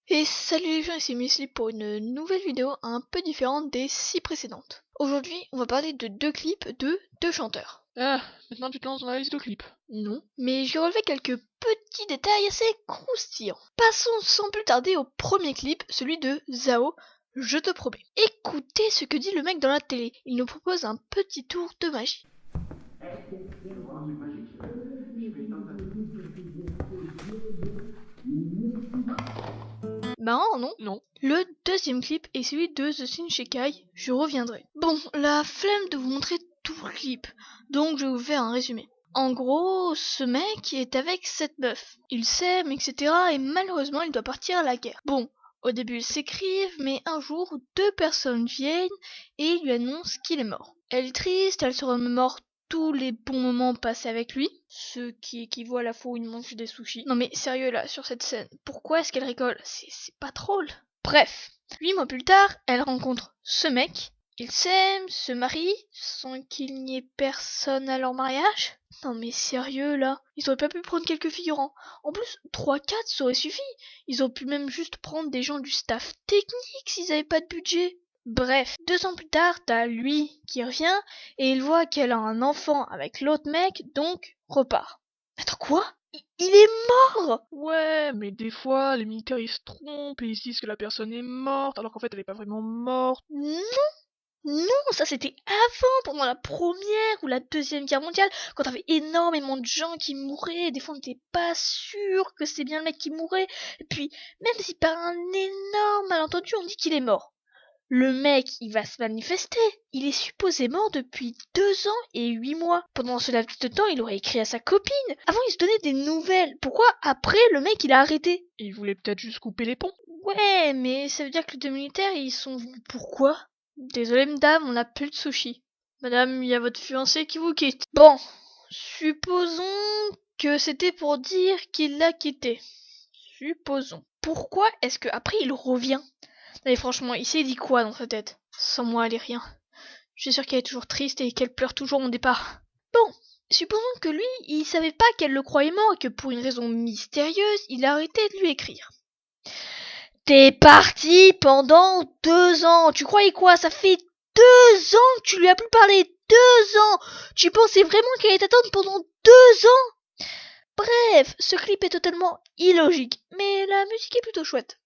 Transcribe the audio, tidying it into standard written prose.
Et salut les gens, ici Musli pour une nouvelle vidéo un peu différente des 6 précédentes. Aujourd'hui, on va parler de 2 clips de 2 chanteurs. Ah, maintenant tu te lances dans la liste de clips. Non, mais j'ai relevé quelques petits détails assez croustillants. Passons sans plus tarder au premier clip, celui de Zao, Je te promets. Écoutez ce que dit le mec dans la télé, il nous propose un petit tour de magie. Je vais voir un truc magique. Je vais éteindre ta... Marrant, non? Non. Le deuxième clip est celui de The Shinshikai, Je reviendrai. Bon, la flemme de vous montrer tout le clip, donc je vais vous faire un résumé. En gros, ce mec est avec cette meuf. Ils s'aiment, etc. et malheureusement il doit partir à la guerre. Bon, au début ils s'écrivent, mais un jour, 2 personnes viennent et lui annoncent qu'il est mort. Elle est triste, elle se remémore tous les bons moments passés avec lui, ce qui équivaut à la fois où il mange des sushis. Non mais sérieux là, sur cette scène, pourquoi est-ce qu'elle rigole? C'est pas drôle. Bref, 8 mois plus tard, elle rencontre ce mec, ils s'aiment, se marient, sans qu'il n'y ait personne à leur mariage. Non mais sérieux là, ils auraient pas pu prendre quelques figurants. En plus, 3-4 ça aurait suffi. Ils auraient pu même juste prendre des gens du staff technique s'ils avaient pas de budget. Bref, 2 ans plus tard, t'as lui qui revient et il voit qu'elle a un enfant avec l'autre mec, donc repart. Attends quoi? Il est mort! Ouais, mais des fois, les militaires ils se trompent et ils se disent que la personne est morte alors qu'en fait elle est pas vraiment morte. Non, non, ça c'était avant, pendant la première ou la deuxième guerre mondiale, quand t'avais énormément de gens qui mouraient, des fois on n'était pas sûr que c'est bien le mec qui mourait, et puis même si par un énorme malentendu on dit qu'il est mort. Le mec, il va se manifester. Il est supposé mort depuis 2 ans et 8 mois. Pendant ce laps de temps, il aurait écrit à sa copine. Avant, il se donnait des nouvelles. Pourquoi après, le mec, il a arrêté? Et ils voulaient peut-être juste couper les ponts. Ouais, mais ça veut dire que les 2 militaires, ils sont venus pourquoi? Désolé, madame, on n'a plus de sushi. Madame, il y a votre fiancé qui vous quitte. Bon, supposons que c'était pour dire qu'il l'a quitté. Supposons. Pourquoi est-ce que après il revient? Mais franchement, il s'est dit quoi dans sa tête? Sans moi, elle est rien. Je suis sûre qu'elle est toujours triste et qu'elle pleure toujours mon départ. Bon, supposons que lui, il savait pas qu'elle le croyait mort et que pour une raison mystérieuse, il a arrêté de lui écrire. T'es parti pendant 2 ans. Tu croyais quoi? Ça fait 2 ans que tu lui as plus parlé. 2 ans. Tu pensais vraiment qu'elle allait t'attendre pendant 2 ans? Bref, ce clip est totalement illogique, mais la musique est plutôt chouette.